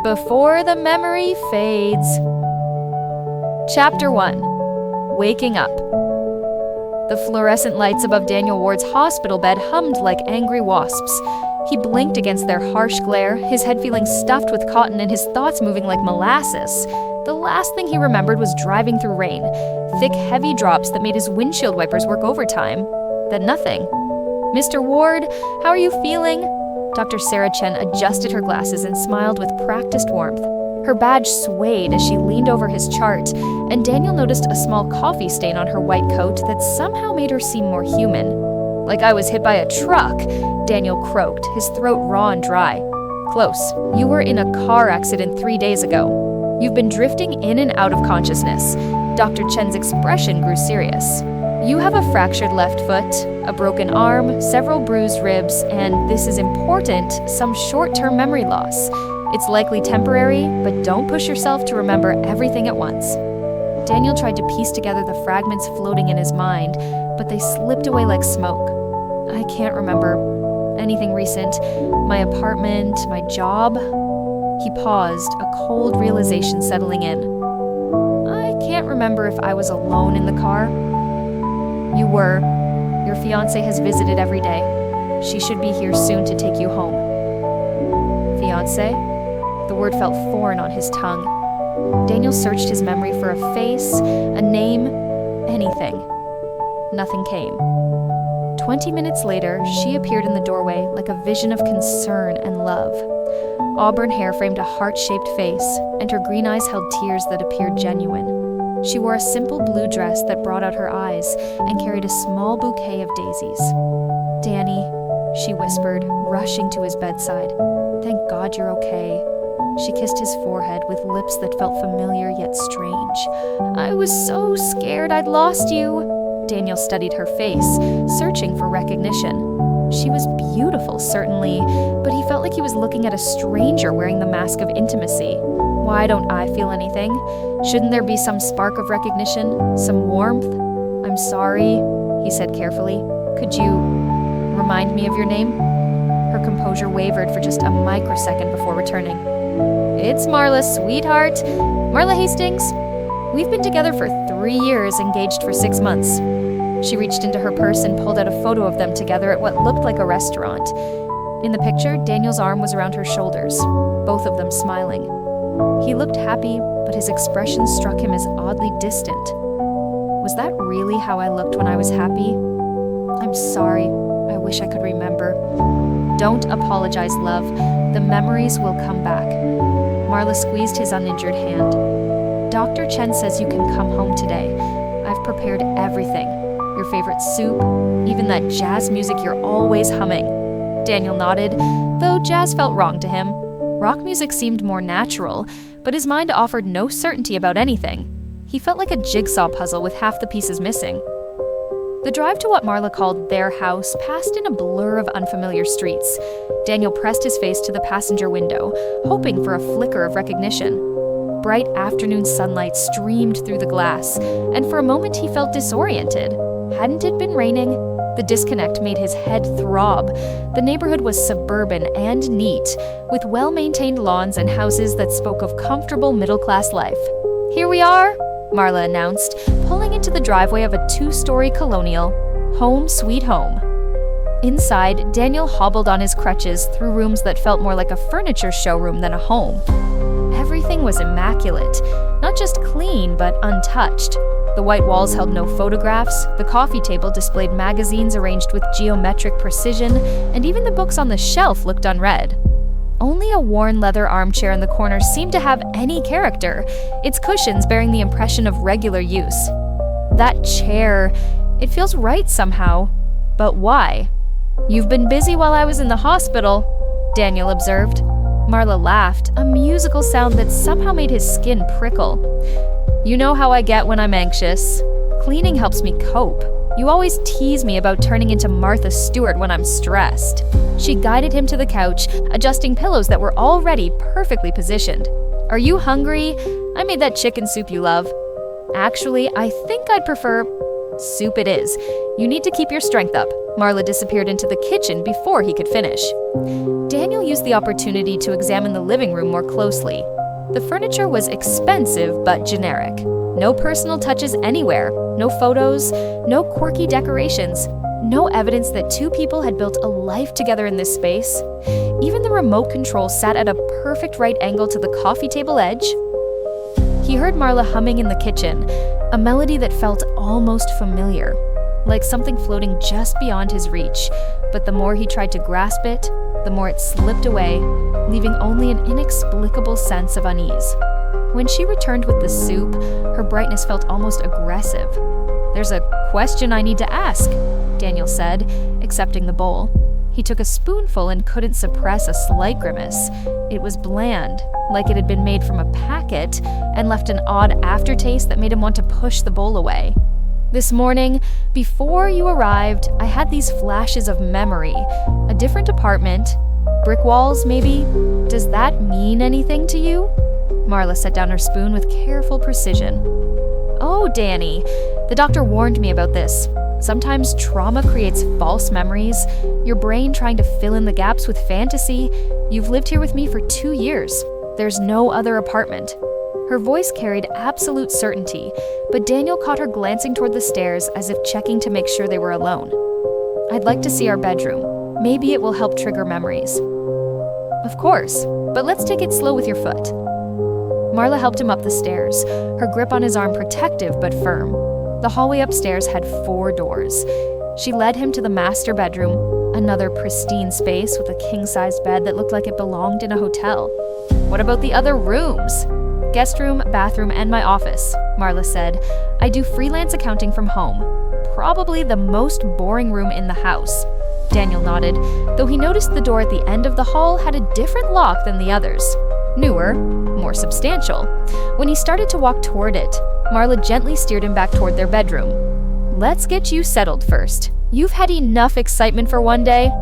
before the memory fades. Chapter 1. Waking Up. The fluorescent lights above Daniel Ward's hospital bed hummed like angry wasps. He blinked against their harsh glare, his head feeling stuffed with cotton and his thoughts moving like molasses. The last thing he remembered was driving through rain, thick, heavy drops that made his windshield wipers work overtime. Then nothing. "Mr. Ward, how are you feeling?" Dr. Sarah Chen adjusted her glasses and smiled with practiced warmth. Her badge swayed as she leaned over his chart, and Daniel noticed a small coffee stain on her white coat that somehow made her seem more human. "Like I was hit by a truck," Daniel croaked, his throat raw and dry. "Close. You were in a car accident 3 days ago. You've been drifting in and out of consciousness." Dr. Chen's expression grew serious. "You have a fractured left foot, a broken arm, several bruised ribs, and, this is important, some short-term memory loss. It's likely temporary, but don't push yourself to remember everything at once." Daniel tried to piece together the fragments floating in his mind, but they slipped away like smoke. "I can't remember anything recent. My apartment, my job." He paused, a cold realization settling in. "I can't remember if I was alone in the car." "You were. Your fiancé has visited every day. She should be here soon to take you home." "Fiancé?" The word felt foreign on his tongue. Daniel searched his memory for a face, a name, anything. Nothing came. 20 minutes later, she appeared in the doorway like a vision of concern and love. Auburn hair framed a heart-shaped face, and her green eyes held tears that appeared genuine. She wore a simple blue dress that brought out her eyes and carried a small bouquet of daisies. "Danny," she whispered, rushing to his bedside. "Thank God you're okay." She kissed his forehead with lips that felt familiar yet strange. "I was so scared I'd lost you." Daniel studied her face, searching for recognition. She was beautiful, certainly, but he felt like he was looking at a stranger wearing the mask of intimacy. "Why don't I feel anything? Shouldn't there be some spark of recognition, some warmth?" "I'm sorry," he said carefully. "Could you remind me of your name?" Her composure wavered for just a microsecond before returning. "It's Marla, sweetheart. Marla Hastings. We've been together for 3 years, engaged for 6 months." She reached into her purse and pulled out a photo of them together at what looked like a restaurant. In the picture, Daniel's arm was around her shoulders, both of them smiling. He looked happy, but his expression struck him as oddly distant. "Was that really how I looked when I was happy? I'm sorry. I wish I could remember." "Don't apologize, love. The memories will come back." Marla squeezed his uninjured hand. "Dr. Chen says you can come home today. I've prepared everything. Your favorite soup, even that jazz music you're always humming." Daniel nodded, though jazz felt wrong to him. Rock music seemed more natural, but his mind offered no certainty about anything. He felt like a jigsaw puzzle with half the pieces missing. The drive to what Marla called their house passed in a blur of unfamiliar streets. Daniel pressed his face to the passenger window, hoping for a flicker of recognition. Bright afternoon sunlight streamed through the glass, and for a moment he felt disoriented. Hadn't it been raining? The disconnect made his head throb. The neighborhood was suburban and neat, with well-maintained lawns and houses that spoke of comfortable middle-class life. "Here we are," Marla announced, pulling into the driveway of a 2-story colonial. Home sweet home. Inside, Daniel hobbled on his crutches through rooms that felt more like a furniture showroom than a home. Everything was immaculate, not just clean, but untouched. The white walls held no photographs, the coffee table displayed magazines arranged with geometric precision, and even the books on the shelf looked unread. Only a worn leather armchair in the corner seemed to have any character, its cushions bearing the impression of regular use. That chair, it feels right somehow. But why? "You've been busy while I was in the hospital," Daniel observed. Marla laughed, a musical sound that somehow made his skin prickle. "You know how I get when I'm anxious. Cleaning helps me cope. You always tease me about turning into Martha Stewart when I'm stressed." She guided him to the couch, adjusting pillows that were already perfectly positioned. "Are you hungry? I made that chicken soup you love." "Actually, I think I'd prefer..." Soup it is. You need to keep your strength up. Marla disappeared into the kitchen before he could finish. Daniel used the opportunity to examine the living room more closely. The furniture was expensive but generic. No personal touches anywhere. No photos, no quirky decorations. No evidence that two people had built a life together in this space. Even the remote control sat at a perfect right angle to the coffee table edge. He heard Marla humming in the kitchen, a melody that felt almost familiar, like something floating just beyond his reach. But the more he tried to grasp it, the more it slipped away, leaving only an inexplicable sense of unease. When she returned with the soup, her brightness felt almost aggressive. "There's a question I need to ask," Daniel said, accepting the bowl. He took a spoonful and couldn't suppress a slight grimace. It was bland, like it had been made from a packet, and left an odd aftertaste that made him want to push the bowl away. "This morning, before you arrived, I had these flashes of memory. A different apartment, brick walls maybe. Does that mean anything to you?" Marla set down her spoon with careful precision. "Oh, Danny, the doctor warned me about this. Sometimes trauma creates false memories, your brain trying to fill in the gaps with fantasy. You've lived here with me for 2 years. There's no other apartment." Her voice carried absolute certainty, but Daniel caught her glancing toward the stairs as if checking to make sure they were alone. "I'd like to see our bedroom. Maybe it will help trigger memories." "Of course, but let's take it slow with your foot." Marla helped him up the stairs, her grip on his arm protective but firm. The hallway upstairs had 4 doors. She led him to the master bedroom, another pristine space with a king-sized bed that looked like it belonged in a hotel. "What about the other rooms?" "Guest room, bathroom, and my office," Marla said. "I do freelance accounting from home. Probably the most boring room in the house." Daniel nodded, though he noticed the door at the end of the hall had a different lock than the others. Newer, more substantial. When he started to walk toward it, Marla gently steered him back toward their bedroom. "Let's get you settled first. You've had enough excitement for one day."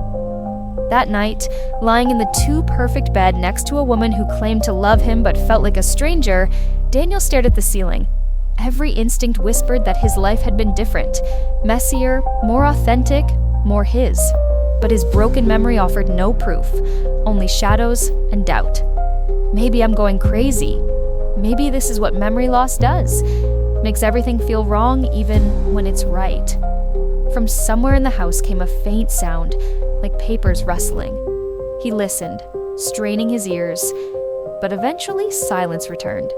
That night, lying in the too-perfect bed next to a woman who claimed to love him but felt like a stranger, Daniel stared at the ceiling. Every instinct whispered that his life had been different, messier, more authentic, more his. But his broken memory offered no proof, only shadows and doubt. Maybe I'm going crazy. Maybe this is what memory loss does. Makes everything feel wrong even when it's right. From somewhere in the house came a faint sound, like papers rustling. He listened, straining his ears, but eventually silence returned.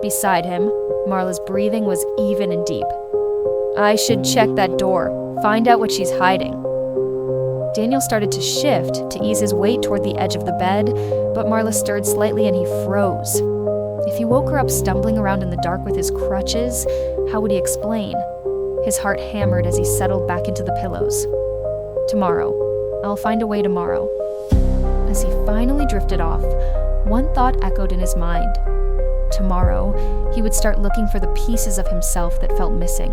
Beside him, Marla's breathing was even and deep. "I should check that door, find out what she's hiding." Daniel started to shift to ease his weight toward the edge of the bed, but Marla stirred slightly and he froze. If he woke her up stumbling around in the dark with his crutches, how would he explain? His heart hammered as he settled back into the pillows. "Tomorrow. I'll find a way tomorrow." As he finally drifted off, one thought echoed in his mind. Tomorrow, he would start looking for the pieces of himself that felt missing,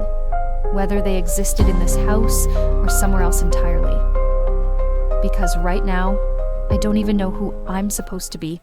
whether they existed in this house or somewhere else entirely. Because right now, I don't even know who I'm supposed to be.